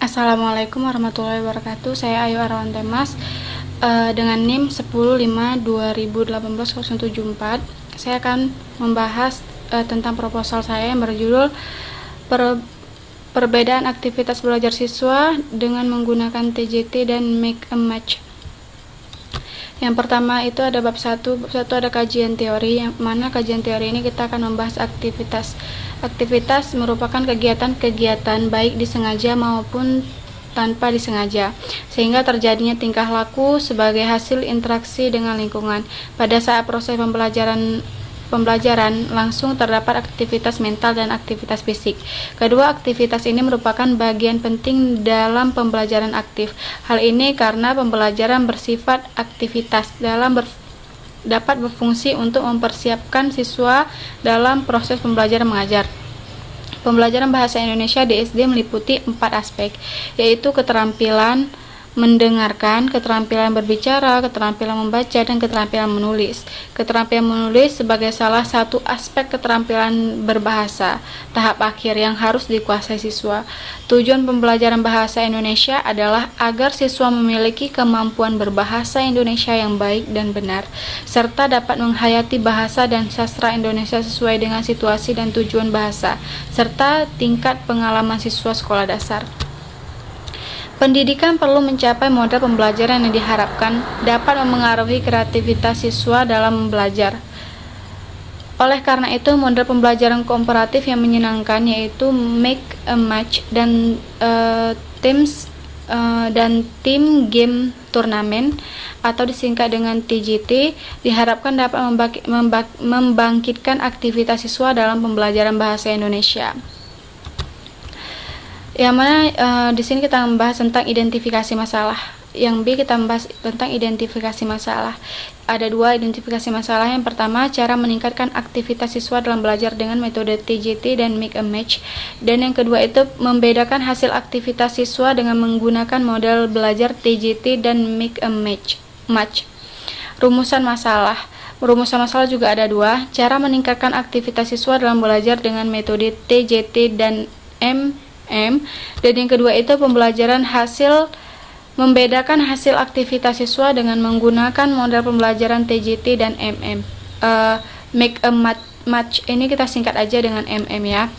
Assalamualaikum warahmatullahi wabarakatuh. Saya Ayu Arawan Temas dengan NIM 10.5.2018-074. Saya akan membahas tentang proposal saya yang berjudul Perbedaan aktivitas belajar siswa dengan menggunakan TJT dan Make a Match. Yang pertama itu ada bab 1. Bab 1 ada kajian teori, yang mana kajian teori ini kita akan membahas aktivitas. Aktivitas merupakan kegiatan-kegiatan baik disengaja maupun tanpa disengaja, sehingga terjadinya tingkah laku sebagai hasil interaksi dengan lingkungan. Pada saat proses pembelajaran langsung terdapat aktivitas mental dan aktivitas fisik. Kedua aktivitas ini merupakan bagian penting dalam pembelajaran aktif. Hal ini karena pembelajaran bersifat aktivitas dapat berfungsi untuk mempersiapkan siswa dalam proses pembelajaran mengajar. Pembelajaran bahasa Indonesia di SD meliputi 4 aspek, yaitu keterampilan mendengarkan, keterampilan berbicara, keterampilan membaca, dan keterampilan menulis. Keterampilan menulis sebagai salah satu aspek keterampilan berbahasa, tahap akhir yang harus dikuasai siswa. Tujuan pembelajaran bahasa Indonesia adalah agar siswa memiliki kemampuan berbahasa Indonesia yang baik dan benar, serta dapat menghayati bahasa dan sastra Indonesia sesuai dengan situasi dan tujuan bahasa, serta tingkat pengalaman siswa sekolah dasar. Pendidikan perlu mencapai model pembelajaran yang diharapkan dapat memengaruhi kreativitas siswa dalam belajar. Oleh karena itu, model pembelajaran kooperatif yang menyenangkan yaitu Make a Match dan Team Game Turnamen atau disingkat dengan TJT diharapkan dapat membangkitkan aktivitas siswa dalam pembelajaran bahasa Indonesia. Yang mana di sini kita membahas tentang identifikasi masalah. Yang B kita membahas tentang identifikasi masalah. Ada 2 identifikasi masalah. Yang pertama, cara meningkatkan aktivitas siswa dalam belajar dengan metode TJT dan Make a Match. Dan yang kedua itu membedakan hasil aktivitas siswa dengan menggunakan model belajar TJT dan Make a Match. Rumusan masalah. Rumusan masalah juga ada 2. Cara meningkatkan aktivitas siswa dalam belajar dengan metode TJT dan dan yang kedua itu membedakan hasil aktivitas siswa dengan menggunakan model pembelajaran TJT dan Make a Match ini kita singkat aja dengan ya.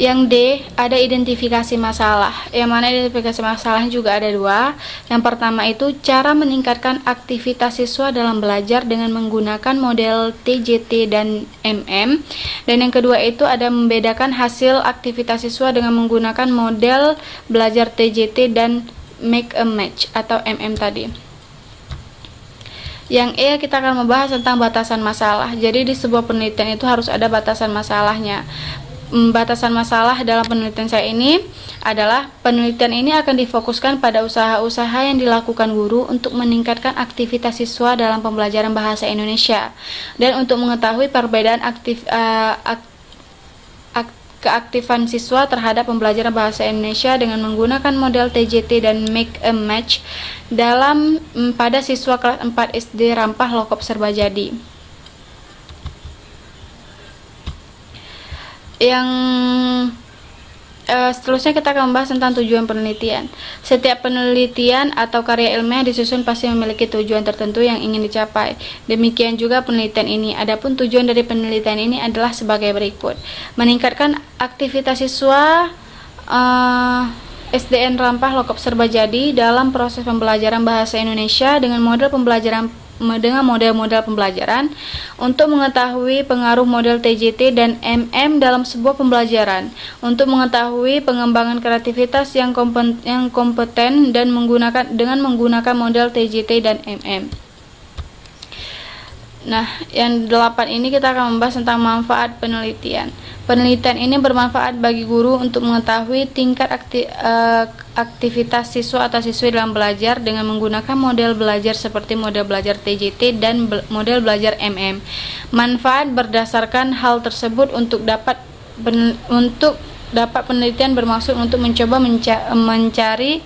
Yang D ada identifikasi masalah, yang mana identifikasi masalahnya juga ada 2. Yang pertama itu cara meningkatkan aktivitas siswa dalam belajar dengan menggunakan model TJT dan dan yang kedua itu ada membedakan hasil aktivitas siswa dengan menggunakan model belajar TJT dan Make a Match atau tadi. Yang E kita akan membahas tentang batasan masalah. Jadi di sebuah penelitian itu harus ada batasan masalahnya. Batasan masalah dalam penelitian saya ini adalah penelitian ini akan difokuskan pada usaha-usaha yang dilakukan guru untuk meningkatkan aktivitas siswa dalam pembelajaran bahasa Indonesia dan untuk mengetahui perbedaan keaktifan siswa terhadap pembelajaran bahasa Indonesia dengan menggunakan model TJT dan Make a Match pada siswa kelas 4 SD Rampah Lokop Serbajadi. Yang seterusnya kita akan membahas tentang tujuan penelitian. Setiap penelitian atau karya ilmiah disusun pasti memiliki tujuan tertentu yang ingin dicapai. Demikian juga penelitian ini. Adapun tujuan dari penelitian ini adalah sebagai berikut: meningkatkan aktivitas siswa SDN Rampah Lokop Serbajadi dalam proses pembelajaran bahasa Indonesia dengan model-model pembelajaran untuk mengetahui pengaruh model TJT dan dalam sebuah pembelajaran, untuk mengetahui pengembangan kreativitas yang kompeten dan menggunakan model TJT dan Nah, yang 8 ini kita akan membahas tentang manfaat penelitian. Penelitian ini bermanfaat bagi guru untuk mengetahui tingkat aktivitas siswa atau siswi dalam belajar dengan menggunakan model belajar seperti model belajar TJT dan model belajar Manfaat berdasarkan hal tersebut untuk dapat penelitian bermaksud untuk mencoba mencari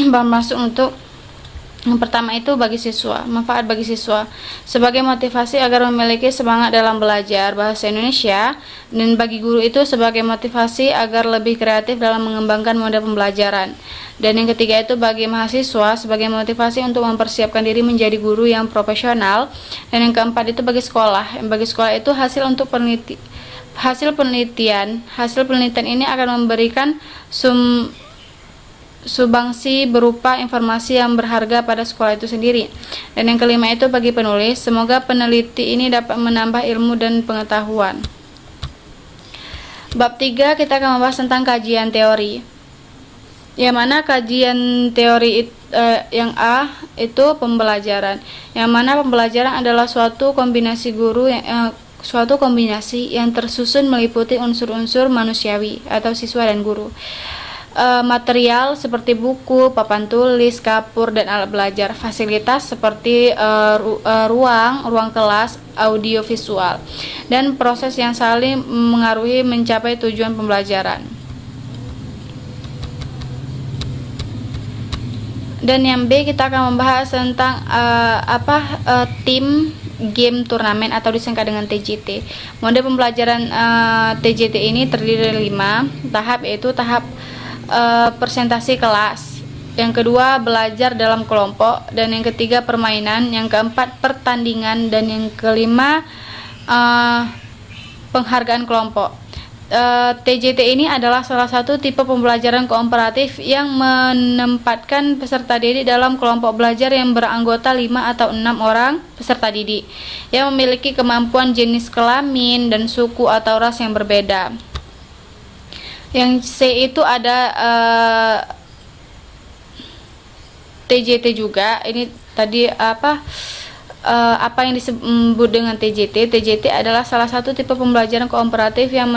bermaksud untuk Yang pertama itu bagi siswa, manfaat bagi siswa sebagai motivasi agar memiliki semangat dalam belajar bahasa Indonesia, dan bagi guru itu sebagai motivasi agar lebih kreatif dalam mengembangkan model pembelajaran. Dan yang ketiga itu bagi mahasiswa sebagai motivasi untuk mempersiapkan diri menjadi guru yang profesional. Dan yang keempat itu bagi sekolah. Bagi sekolah itu hasil penelitian ini akan memberikan sumbangsi berupa informasi yang berharga pada sekolah itu sendiri. Dan yang kelima itu bagi penulis, semoga peneliti ini dapat menambah ilmu dan pengetahuan. Bab 3 kita akan membahas tentang kajian teori. Yang mana kajian teori yang A itu pembelajaran. Yang mana pembelajaran adalah suatu kombinasi yang tersusun meliputi unsur-unsur manusiawi atau siswa dan guru. Material seperti buku, papan tulis, kapur, dan alat belajar. Fasilitas seperti ruang kelas, audio visual, dan proses yang saling mengaruhi mencapai tujuan pembelajaran. Dan yang B kita akan membahas tentang tim game turnamen atau disingkat dengan TJT. Model pembelajaran TJT ini terdiri dari 5 tahap, yaitu tahap presentasi kelas, yang kedua belajar dalam kelompok, dan yang ketiga permainan, yang keempat pertandingan, dan yang kelima penghargaan kelompok. TJT ini adalah salah satu tipe pembelajaran kooperatif yang menempatkan peserta didik dalam kelompok belajar yang beranggota 5 atau 6 orang peserta didik yang memiliki kemampuan jenis kelamin dan suku atau ras yang berbeda. Yang C itu ada TJT juga. Ini tadi apa yang disebut dengan TJT. TJT adalah salah satu tipe pembelajaran kooperatif yang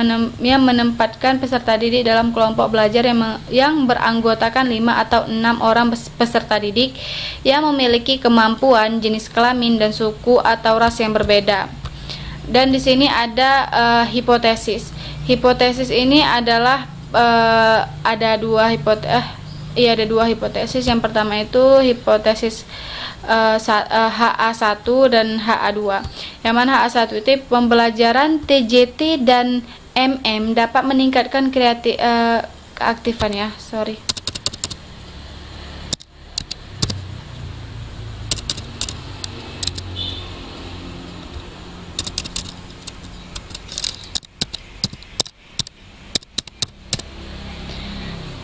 menempatkan peserta didik dalam kelompok belajar yang beranggotakan 5 atau 6 orang peserta didik yang memiliki kemampuan jenis kelamin dan suku atau ras yang berbeda. Dan di sini ada hipotesis. Hipotesis ini adalah ada dua hipotesis. Yang pertama itu hipotesis HA1 dan HA2. Yang mana HA1 itu pembelajaran TJT dan MM dapat meningkatkan keaktifan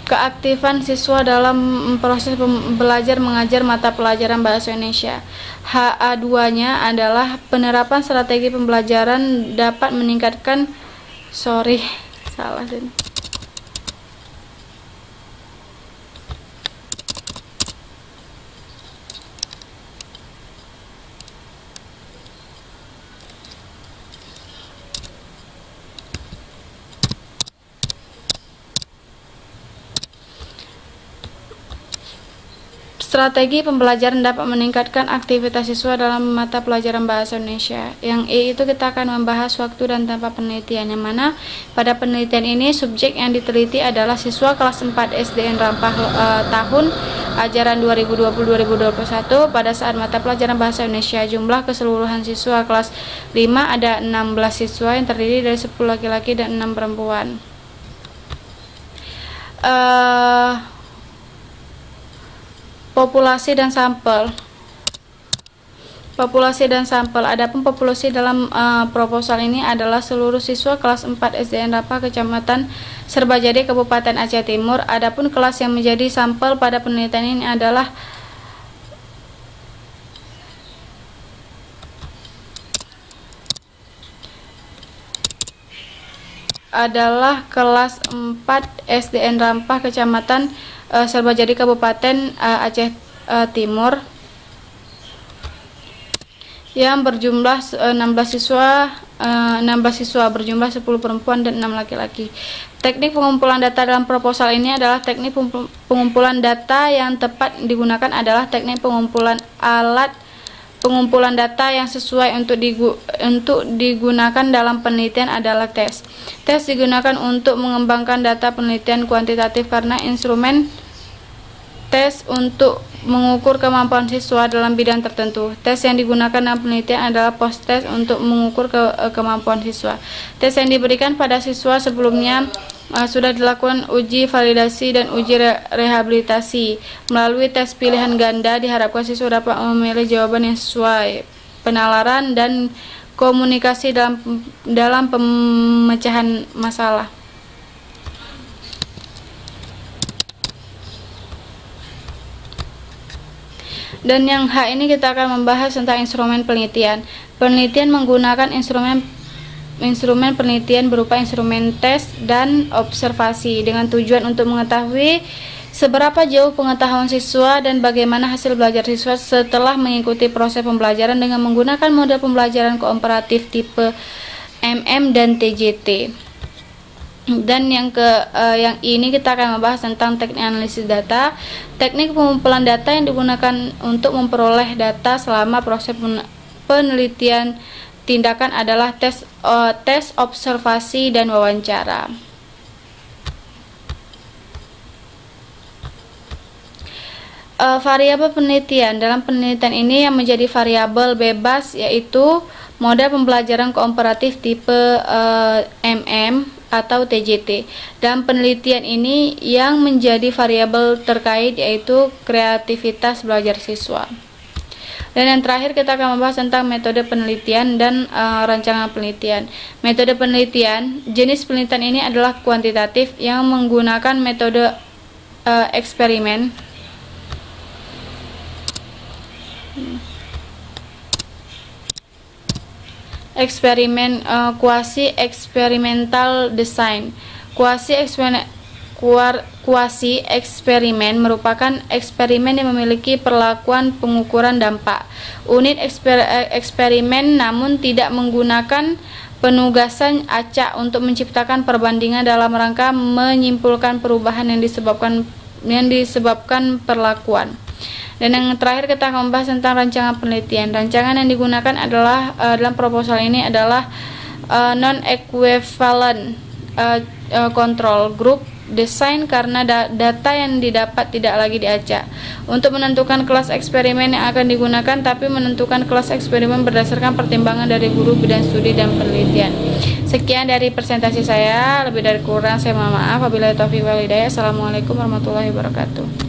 keaktifan siswa dalam proses belajar mengajar mata pelajaran bahasa Indonesia. HA2-nya adalah penerapan strategi pembelajaran dapat meningkatkan strategi pembelajaran dapat meningkatkan aktivitas siswa dalam mata pelajaran bahasa Indonesia. Yang E itu kita akan membahas waktu dan tempat penelitian, yang mana pada penelitian ini subjek yang diteliti adalah siswa kelas 4 SDN Rampah tahun ajaran 2020-2021 pada saat mata pelajaran bahasa Indonesia. Jumlah keseluruhan siswa kelas 5 ada 16 siswa yang terdiri dari 10 laki-laki dan 6 perempuan. Populasi dan sampel. Adapun populasi dalam proposal ini adalah seluruh siswa kelas 4 SDN Rampah Kecamatan Serbajadi Kabupaten Aceh Timur. Adapun kelas yang menjadi sampel pada penelitian ini adalah kelas 4 SDN Rampah Kecamatan Serbajadi Kabupaten Aceh Timur yang berjumlah 16 siswa berjumlah 10 perempuan dan 6 laki-laki. Teknik pengumpulan data dalam proposal ini adalah teknik pengumpulan data yang tepat digunakan adalah teknik pengumpulan data yang sesuai untuk digunakan dalam penelitian adalah tes. Tes digunakan untuk mengembangkan data penelitian kuantitatif karena instrumen tes untuk mengukur kemampuan siswa dalam bidang tertentu. Tes yang digunakan dalam penelitian adalah post-test untuk mengukur kemampuan siswa. Tes yang diberikan pada siswa sebelumnya sudah dilakukan uji validasi dan uji rehabilitasi. Melalui tes pilihan ganda, diharapkan siswa dapat memilih jawaban yang sesuai. Penalaran dan komunikasi dalam pemecahan masalah. Dan yang H ini kita akan membahas tentang instrumen penelitian. Penelitian menggunakan instrumen penelitian berupa instrumen tes dan observasi dengan tujuan untuk mengetahui seberapa jauh pengetahuan siswa dan bagaimana hasil belajar siswa setelah mengikuti proses pembelajaran dengan menggunakan model pembelajaran kooperatif tipe MM dan TJT. Dan yang ini kita akan membahas tentang teknik analisis data. Teknik pengumpulan data yang digunakan untuk memperoleh data selama proses penelitian tindakan adalah tes observasi dan wawancara. Variabel penelitian. Dalam penelitian ini yang menjadi variabel bebas yaitu model pembelajaran kooperatif tipe MM atau TJT. Dalam penelitian ini yang menjadi variabel terkait yaitu kreativitas belajar siswa. Dan yang terakhir kita akan membahas tentang metode penelitian dan rancangan penelitian. Metode penelitian, jenis penelitian ini adalah kuantitatif yang menggunakan metode eksperimen. Eksperimen kuasi eksperimental design. Kuasi eksperimen merupakan eksperimen yang memiliki perlakuan pengukuran dampak. Unit eksperimen namun tidak menggunakan penugasan acak untuk menciptakan perbandingan dalam rangka menyimpulkan perubahan yang disebabkan perlakuan. Dan yang terakhir kita akan membahas tentang rancangan penelitian. Rancangan yang digunakan adalah dalam proposal ini adalah non-equivalent control group design karena data yang didapat tidak lagi diacak. Untuk menentukan kelas eksperimen yang akan digunakan, tapi menentukan kelas eksperimen berdasarkan pertimbangan dari guru bidang studi dan penelitian. Sekian dari presentasi saya, lebih dari kurang saya mohon maaf. Wabillahi taufiq wal hidayah. Assalamualaikum warahmatullahi wabarakatuh.